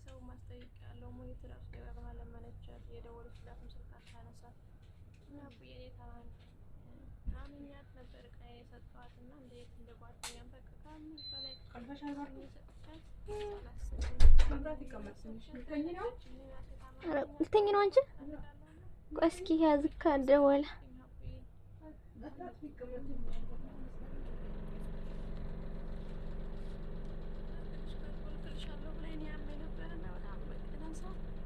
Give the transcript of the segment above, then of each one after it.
ሰው ማስጠየቅ ያለው ሙኒት ራሱ ደጋግማ ለመነቻት የደወለችላትም ስልክ አታነሳም እና የኔ ታማኝ አምኛት ነበር ቃይ የሰጠኋት እና እንዴት እንደ ጓደኛም በቃ ከአምስት በላይ ልተኝ ነው አንቺ ቆይ እስኪ ያዝ ካደወለ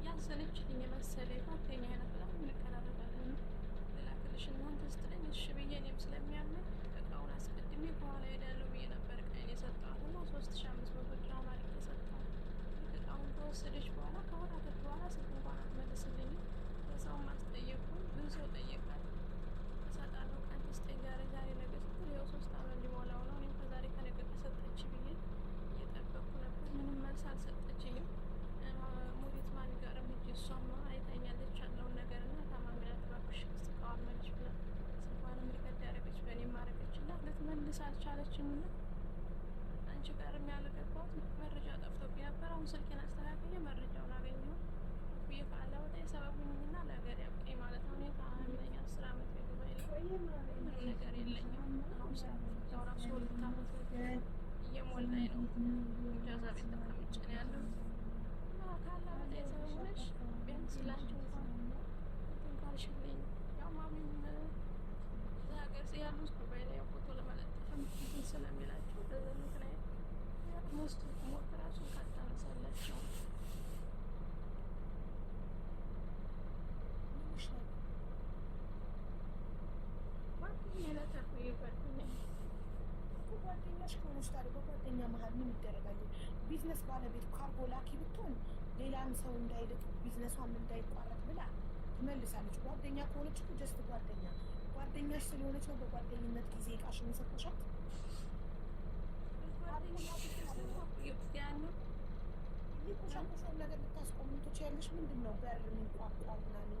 ያዘነችልኝ የመሰለኝ ጓደኛ በጣም እንቀራረባለን ልላክልሽ እናንተ ስትለኝ እሺ ብዬ እኔም ስለሚያምን እቃውን አስቀድሜ በኋላ ሄዳለሁ ብዬ ነበር ቀን የሰጠኋት እና 3500 ድራም አድርጌ የሰጠኋት እቃውን ከወሰደች በኋላ ከወራቶች በኋላ ስልክ እንኳን አትመልስልኝም በሰው ማስጠየቁን ብዙ ሰው ጠየቃል እሰጣለሁ ቀን ትስጠኝ ዛሬ ነገ ስትል ይኸው 3 ዓመት ሊሞላው ነው እኔም ከዛሬ ከነገ ከሰጠች ብዬ እየጠበቅኩ ነበር ምንም መልስ አልሰጠችኝም ሙሪት ማን ጋርም ሂጅ እሷም አይታኛለች ያለውን ነገር እና ታማሚላት እባክሽ ስቃዋን መልሽ ብላ ስልኳንም ሪከርድ ያደረገች በእኔም አደረገችላት ልትመልስ አልቻለችም እና አንቺ ጋርም ያልገባሁት መረጃ ጠፍቶብኝ ነበር አሁን ስልኬን አስተካክዬ መረጃውን አገኘሁ ብዬ ካለ ወጣ የሰበቡኝና ለሀገር ያብቀኝ ማለት አሁን የታማሚነኝ 10 ዓመት የዱባይ ላይ ነገር የለኝም አሁን ስራው ራሱ 2 ዓመት እየሞላኝ ነው ጃዛ ቤት ተቀምጬ ነው ያለው ካላ ወጣ የሰበቡነሽ ቢያንስ ላንቺ እንኳን ካልሽልኝ ያው ማሚም ሀገር ያሉት ዱባይ ላይ ፎቶ ለመለጠፍም ስለሚላቸው በዛ ምክንያት ሞስት ሞት ራሱን ካታነሳላቸው ጓደኛሽ ከሆነች ታዲያ በጓደኛ መሀል ምን ይደረጋል? ቢዝነስ ባለቤት ካርጎ ላኪ ብትሆን ሌላም ሰው እንዳይልቅ ቢዝነሷም እንዳይቋረጥ ብላ ትመልሳለች። ጓደኛ ከሆነች እኮ ጀስት ጓደኛሽ ስለሆነች ነው በጓደኝነት ጊዜ እቃሽን የሰጠሻት። የቆሻቆሻውን ነገር ልታስቆሙ ትችያለሽ። ምንድን ነው በር የሚቋቋ ምናምን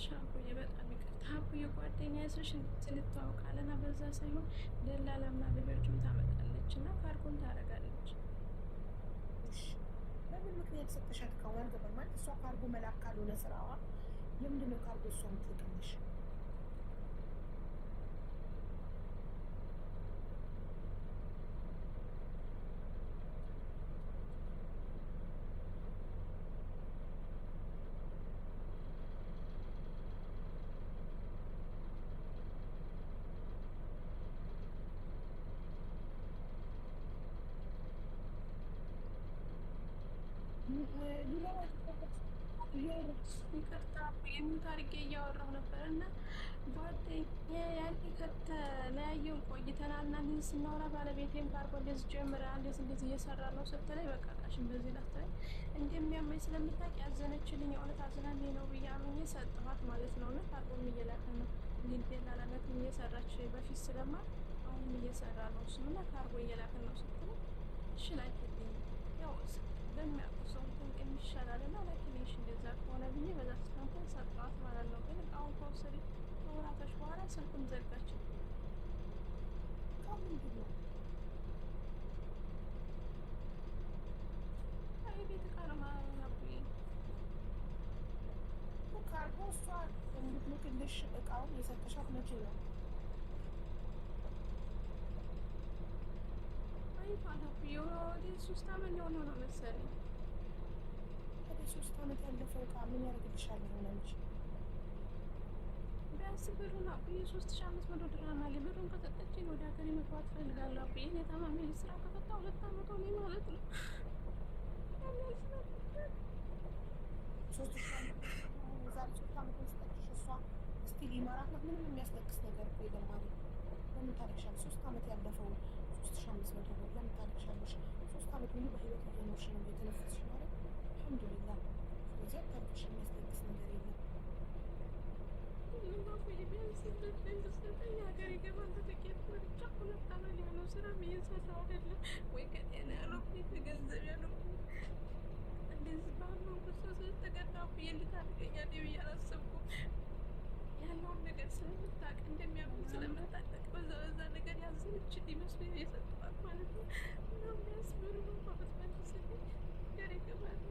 ሻምፑዬ በጣም ይቅርታ አቡዬ ጓደኛ ያስሽ እንተዋወቃለን በዛ ሳይሆን ደላላምና ልጆችም ታመጣለች እና ካርጎን ታደርጋለች። በምን ምክንያት ሰጠሻት? እቃውን አልገባም ማለት እሷ ካርጎ መላክ ካልሆነ ስራዋ የምንድን ነው ካርጎ እሷ የምትልክልሽ? ይቅርታ የምን ታሪክ እያወራሁ ነበር እና ጓደኛዬ ያኔ ከተለያየን ቆይተናል እና እንደዚህ ስናወራ ባለቤቴም ካርጎ እንደዚህ ጀምራ እንደዚህ እየሰራ ነው ስትለኝ በቃ ቃሽን በዚህ ላስተላይ እንደሚያመኝ ስለምታውቅ ያዘነችልኝ የእውነት አዝናልኝ ነው ብዬ አምኜ ሰጠኋት ማለት ነው እና ካርጎም እየላከ ነው ሊንቴላላነት እየሰራች በፊት ስለማል አሁን እየሰራ ነው እሱም እና ካርጎ እየላከ ነው ስትለኝ እሺ ላኪልኝ ያው በሚያውቁ ሰው እንትን ይሻላል እና ላኪልኝ እንደዛ ከሆነ ብዬ በዛ ስንትን ሰጠኋት ማለት ነው። ግን እቃውን ከወሰደች ከወራቶች በኋላ ስልኩን ዘጋችው። ምንድን ነው ቤት እቃ ነው ማቡዬ ካርጎ እሷ እንድትልክልሽ እቃውን የሰጠሻት መቼ ነው? አቡዬ ወደ 3 ዓመት ሊሆነው ነው መሰለኝ። ወደ 3 ዓመት ያለፈው እቃ ምን ያደርግልሻል? ሆነች ቢያንስ ብሩን አቡዬ 3500 ድራም አለ። ብሩን ከሰጠችኝ ወደ ሀገሬ መግባት እፈልጋለሁ አቡዬ። እኔ ታማሚ ስራ ከፈታ 2 ዓመት ሆነኝ ማለት ነው። ሶስት ዓመት መስጠትሽ እሷ ስቲል ይመራት ነው። ምንም የሚያስለቅስ ነገር እኮ የለም ማለት ለምን ታለቅሻለሽ? 3 ዓመት ያለፈው 3500 ብር ለምን ታለቅሻለሽ? 3 ዓመት ሙሉ በህይወት እየኖርሽ ነው እየተነፈስሽ ማለት አልሐምዱሊላህ። ስለዚህ አታልቅሽ፣ የሚያስለቅስ ነገር የለም። ሀገር ይገባል ተጠቄት ብቻ 2 ዓመት ሊሆነው ስራ እየሰራሁ አይደለም ወይ ከጤና ያለው ገንዘብ ያለው እንደዚህ ባለው ጉሶ ስለተቀጣሁ እንዴት አድርገኛለሁ ብዬ አላሰብኩም። ያለውን ነገር ስለምታውቅ እንደሚያውቁ ስለምታጠቅ በዛ ነገር ያዝን የምችል ይመስለኝ የሰጠዋት ማለት ነው። እና የሚያስብሩ ነው በመስመልስል ገር ይገባሉ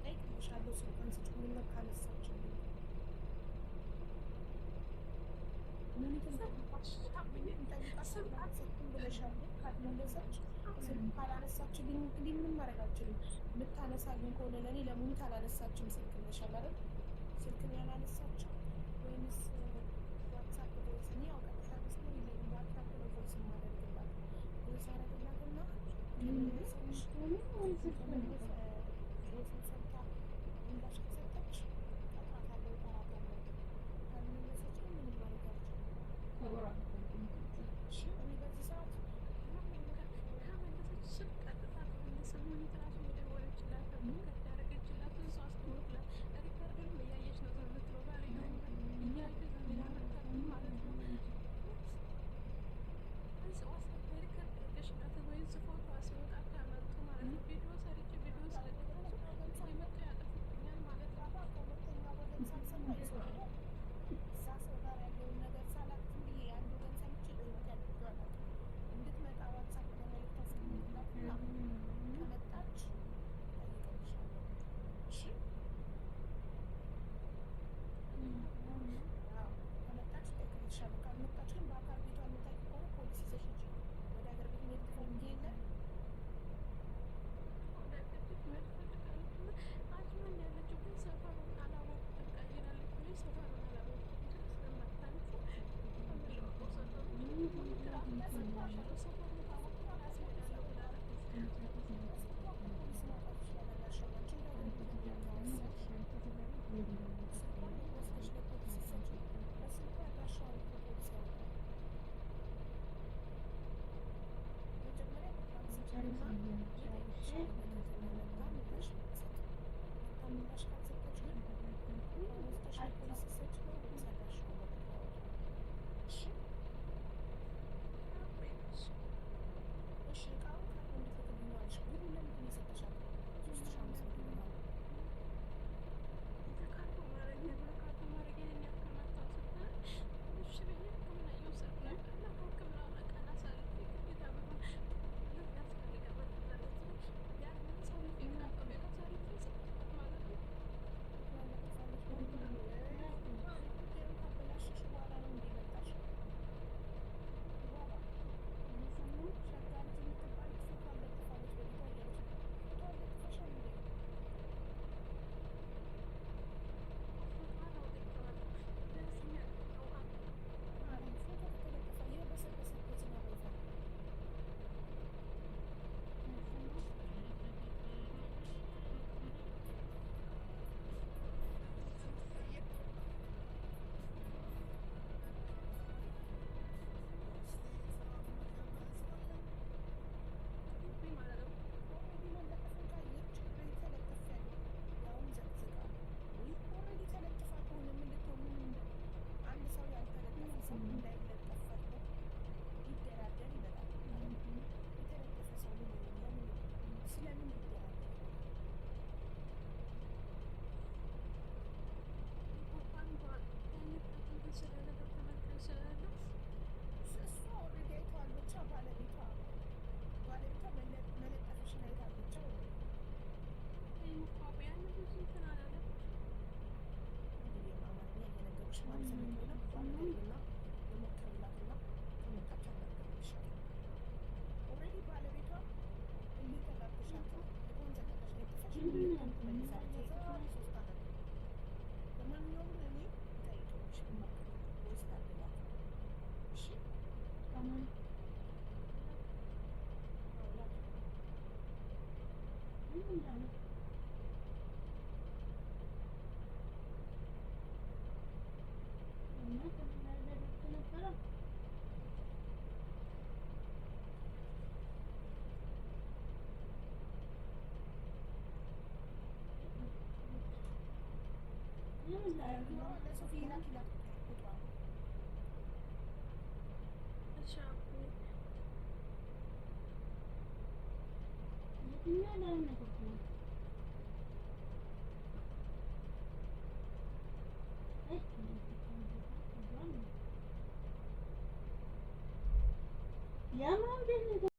ጠይቅልሻለሁ። ስልኳን ስጭኝና ካነሳችልኝ ምን ጠይቃስልኩን ብለሻለ። ካልመለሰች ስልክ ካላነሳችልኝ እንግዲህ ምንም ማድረግ አልችልም። የምታነሳልኝ ከሆነ ለእኔ ለሙኒት አላነሳችም ስልክ ብለሻል አይደል? ስልክን ያላነሳችው ወይንስ ዋትሳፕ ቮይስ? እኔ ያው ቀጥታ መስመር የለኝም። ዋትሳፕ ነው ቮይስ የማደርግላት። ቮይስ አደርግላትና ከመለሰች ቮይስን ሰምታ ምላሽ ከሰጠች ቀጥራታለሁ፣ እጠራታለሁ። ካልመለሰች ግን ምንም ማድረግ አልችልም። እኔ በዚህ ሰዓት ከመለሰች ስልክ ቀጥታ ከመለሰ ሙኒት ራሱ የደወለችላት ያደረገችላት እሷ አስተውላት ሪከርድም እያየች ነው የምትለው ባለ እያየ ዘሜዳ መርካት ማለት ነው። ዋትሳፕ ሪከርድ አድርገሽላት ወይም ፎቶ ሲወጣ ከመጡ ማለት ነው። ቪዲዮ ሰርቼ ቪዲዮ ስለቀረጹ የመጡ ያጠፉብኛል ማለት ነው። ከሁለተኛ ወገን ሳልሰማ ይሰዋል። እዛ ሰው ጋር ያለውን ነገር ሳላቅ ዝም ብዬ አንድ ወገን ሰምቼ ያደርገዋል። እንድትመጣ ዋትሳፕ ለመልዕክት አስቀምጥላትና ከመጣች እጠይቅልሻለሁ። እሺ ከመጣች እጠይቅልሻለሁ። ካልመጣች ግን በአካል ቤቷ የምታይ ከሆነ ፖሊስ ይዘሽ ሂጂ። ወደ ሀገር ቤት መሄድ ትፈልጊ የለ አጅማን ያለችው ግን ሰፈሩን አላወቅሁትም። ቀይራለች ብሎ ሰፈሩን አላወቅሁትም። ስለማታንፉ አመለወቀው ሰፈሩን ሰፈሩን ታወቅኩ ራሴ ሄዳለሁ ብላለች። ያማል